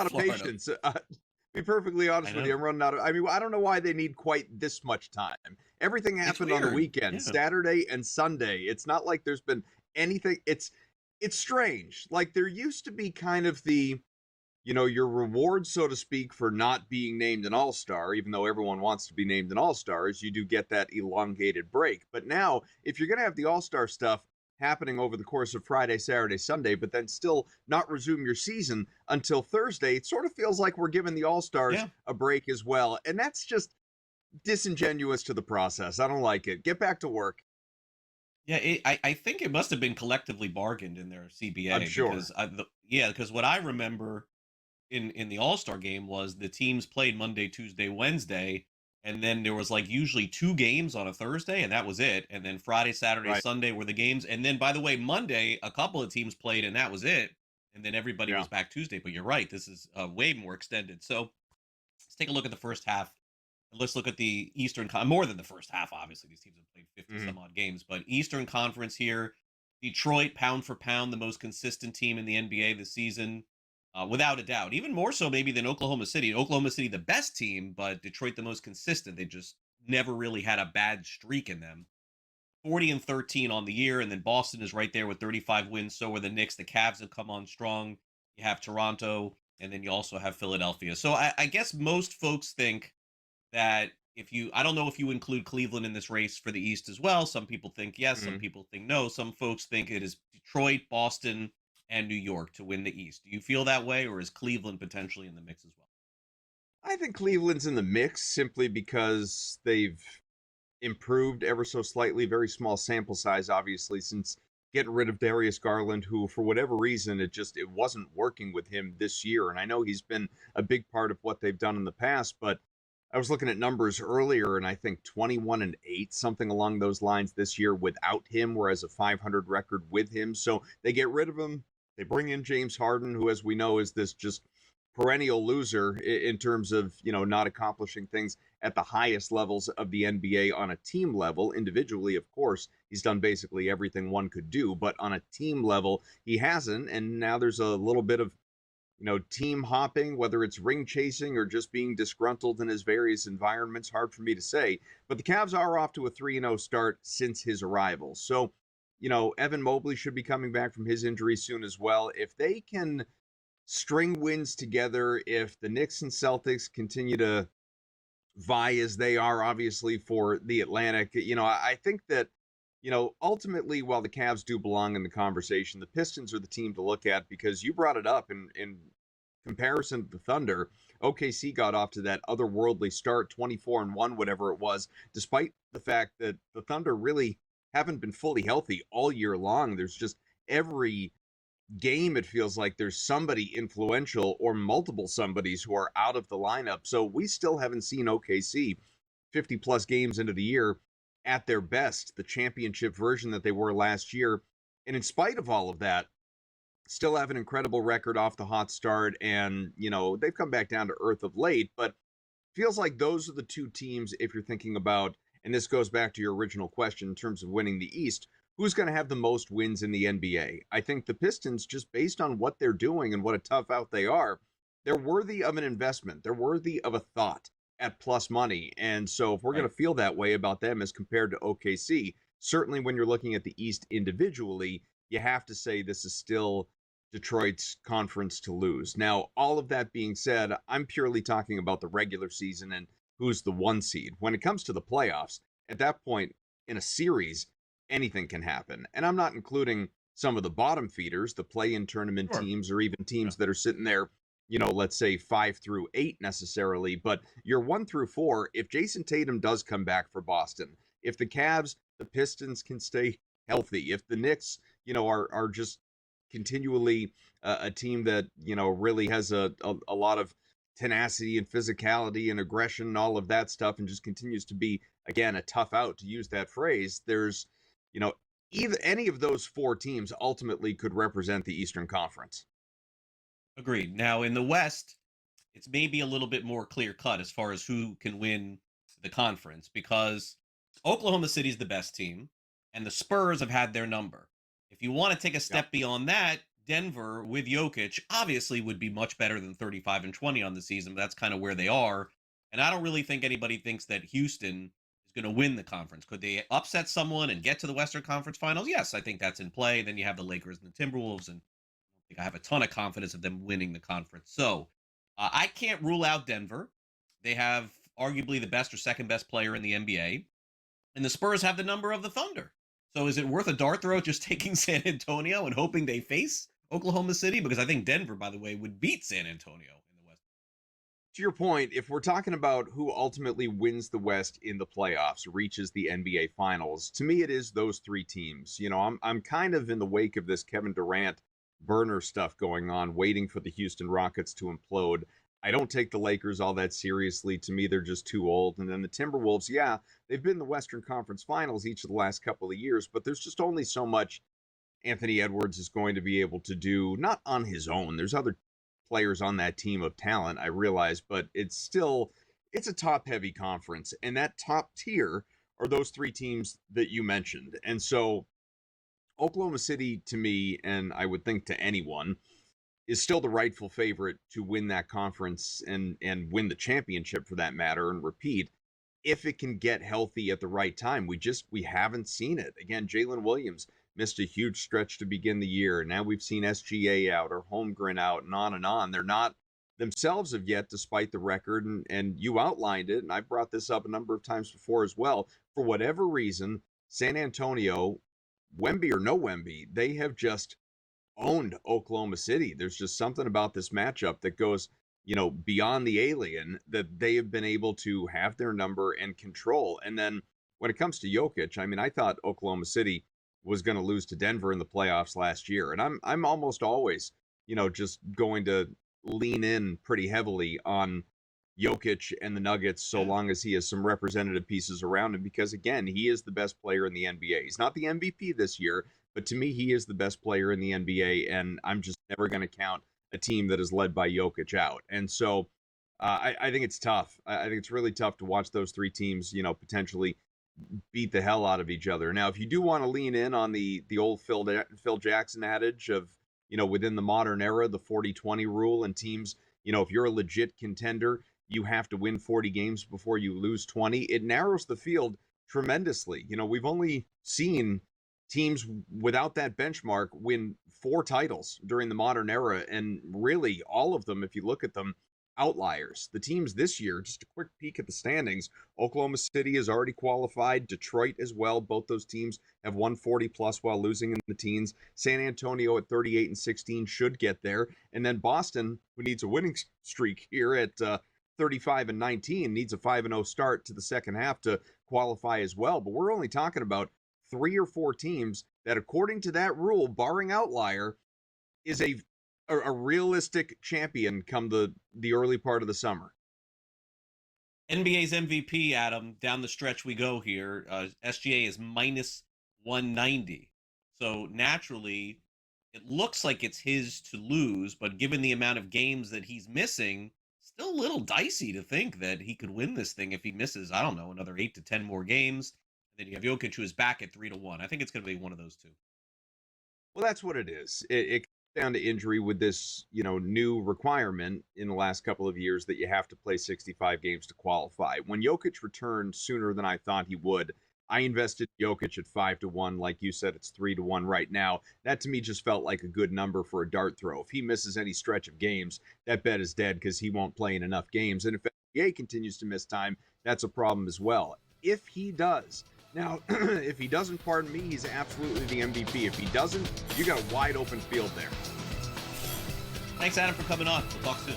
out of Florida. patience. Be perfectly honest with you, I'm running out of. I mean, I don't know why they need quite this much time. Everything happened on the weekend, Yeah. Saturday and Sunday. It's not like there's been anything. It's strange. Like there used to be kind of the, your reward, so to speak, for not being named an all-star, even though everyone wants to be named an all-star, is you do get that elongated break. But now, if you're going to have the all-star stuff happening over the course of Friday, Saturday, Sunday, but then still not resume your season until Thursday, it sort of feels like we're giving the all-stars a break as well. And that's just disingenuous to the process. I don't like it. Get back to work. Yeah, I think it must have been collectively bargained in their CBA. I'm sure. Because what I remember in the All-Star game was the teams played Monday, Tuesday, Wednesday, and then there was like usually 2 games on a Thursday, and that was it. And then Friday, Saturday, Right. Sunday were the games. And then, by the way, Monday, a couple of teams played, and that was it. And then everybody was back Tuesday. But you're right, this is way more extended. So let's take a look at the first half. Let's look at the more than the first half, obviously. These teams have played 50 some odd games. But Eastern Conference here, Detroit, pound for pound, the most consistent team in the NBA this season. Without a doubt, even more so maybe than Oklahoma City. Oklahoma City, the best team, but Detroit, the most consistent. They just never really had a bad streak in them. 40-13 on the year, and then Boston is right there with 35 wins. So are the Knicks. The Cavs have come on strong. You have Toronto, and then you also have Philadelphia. So I guess most folks think that I don't know if you include Cleveland in this race for the East as well. Some people think yes, some people think no. Some folks think it is Detroit, Boston, and New York to win the East. Do you feel that way, or is Cleveland potentially in the mix as well? I think Cleveland's in the mix simply because they've improved ever so slightly. Very small sample size, obviously, since getting rid of Darius Garland, who for whatever reason it wasn't working with him this year. And I know he's been a big part of what they've done in the past, but I was looking at numbers earlier, and I think 21-8, something along those lines this year without him, whereas a 500 record with him. So they get rid of him. They bring in James Harden, who, as we know, is this just perennial loser in terms of, not accomplishing things at the highest levels of the NBA on a team level. Individually, of course, he's done basically everything one could do, but on a team level, he hasn't. And now there's a little bit of, team hopping, whether it's ring chasing or just being disgruntled in his various environments. Hard for me to say. But the Cavs are off to a 3-0 start since his arrival. So, Evan Mobley should be coming back from his injury soon as well. If they can string wins together, if the Knicks and Celtics continue to vie as they are, obviously, for the Atlantic, I think that, ultimately, while the Cavs do belong in the conversation, the Pistons are the team to look at because you brought it up in comparison to the Thunder. OKC got off to that otherworldly start, 24-1, whatever it was, despite the fact that the Thunder really haven't been fully healthy all year long. There's just every game, it feels like there's somebody influential or multiple somebodies who are out of the lineup. So we still haven't seen OKC 50 plus games into the year at their best, the championship version that they were last year. And in spite of all of that, still have an incredible record off the hot start. And, they've come back down to earth of late, but feels like those are the two teams, if you're thinking about, and this goes back to your original question in terms of winning the East, who's going to have the most wins in the NBA? I think the Pistons, just based on what they're doing and what a tough out they are, they're worthy of an investment. They're worthy of a thought at plus money. And so if we're going to feel that way about them as compared to OKC, certainly when you're looking at the East individually, you have to say this is still Detroit's conference to lose. Now, all of that being said, I'm purely talking about the regular season and who's the 1 seed. When it comes to the playoffs, at that point in a series, anything can happen. And I'm not including some of the bottom feeders, the play-in tournament teams, or even teams that are sitting there, let's say 5 through 8 necessarily. But your 1 through 4, if Jason Tatum does come back for Boston, if the Cavs, the Pistons can stay healthy, if the Knicks, are just continually a team that, really has a lot of tenacity and physicality and aggression and all of that stuff, and just continues to be, again, a tough out, to use that phrase, there's, either any of those 4 teams ultimately could represent the Eastern Conference. Agreed. Now, in the West, it's maybe a little bit more clear cut as far as who can win the conference, because Oklahoma City's the best team and the Spurs have had their number. If you want to take a step beyond that, Denver with Jokic obviously would be much better than 35-20 on the season, but that's kind of where they are. And I don't really think anybody thinks that Houston is going to win the conference. Could they upset someone and get to the Western Conference Finals? Yes, I think that's in play. Then you have the Lakers and the Timberwolves, and I think I have a ton of confidence of them winning the conference. So I can't rule out Denver. They have arguably the best or second best player in the NBA, and the Spurs have the number of the Thunder. So is it worth a dart throw just taking San Antonio and hoping they face Oklahoma City? Because I think Denver, by the way, would beat San Antonio in the West. To your point, if we're talking about who ultimately wins the West in the playoffs, reaches the NBA Finals, to me it is those three teams. You know, I'm kind of in the wake of this Kevin Durant burner stuff going on, waiting for the Houston Rockets to implode. I don't take the Lakers all that seriously. To me, they're just too old. And then the Timberwolves, yeah, they've been in the Western Conference Finals each of the last couple of years, but there's just only so much Anthony Edwards is going to be able to do, not on his own. There's other players on that team of talent, I realize, but it's a top-heavy conference, and that top tier are those three teams that you mentioned. And so Oklahoma City, to me, and I would think to anyone, is still the rightful favorite to win that conference and win the championship for that matter and repeat if it can get healthy at the right time. We haven't seen it. Again, Jalen Williams missed a huge stretch to begin the year. Now we've seen SGA out or Holmgren out and on and on. They're not themselves of yet, despite the record. And you outlined it, and I brought this up a number of times before as well. For whatever reason, San Antonio, Wemby or no Wemby, they have just owned Oklahoma City. There's just something about this matchup that goes, beyond the alien, that they have been able to have their number and control. And then when it comes to Jokic, I mean, I thought Oklahoma City was going to lose to Denver in the playoffs last year. And I'm almost always, just going to lean in pretty heavily on Jokic and the Nuggets so long as he has some representative pieces around him, because again, he is the best player in the NBA. He's not the MVP this year, but to me, he is the best player in the NBA, and I'm just never going to count a team that is led by Jokic out. And so I think it's tough. I think it's really tough to watch those three teams, potentially beat the hell out of each other. Now, if you do want to lean in on the old Phil Jackson adage of, within the modern era, the 40-20 rule, and teams, if you're a legit contender, you have to win 40 games before you lose 20. It narrows the field tremendously. We've only seen teams without that benchmark win 4 titles during the modern era, and really all of them, if you look at them, outliers. The teams this year, just a quick peek at the standings, Oklahoma City has already qualified, Detroit as well. Both those teams have won 40 plus while losing in the teens. San Antonio at 38-16 should get there, and then Boston, who needs a winning streak here at 35-19, needs a 5-0 start to the second half to qualify as well. But we're only talking about 3 or 4 teams that, according to that rule, barring outlier, is a realistic champion come the early part of the summer. NBA's MVP, Adam, down the stretch we go here. SGA is minus 190. So naturally, it looks like it's his to lose, but given the amount of games that he's missing, still a little dicey to think that he could win this thing if he misses, I don't know, another 8 to 10 more games. And then you have Jokic, who is back at 3-1. I think it's going to be one of those two. Well, that's what it is. It comes down to injury with this, new requirement in the last couple of years that you have to play 65 games to qualify. When Jokic returned sooner than I thought he would, I invested Jokic at 5-1. Like you said, it's 3-1 right now. That to me just felt like a good number for a dart throw. If he misses any stretch of games, that bet is dead because he won't play in enough games. And if NBA continues to miss time, that's a problem as well. If he does. Now, if he doesn't, pardon me, he's absolutely the MVP. If he doesn't, you got a wide open field there. Thanks, Adam, for coming on. We'll talk soon.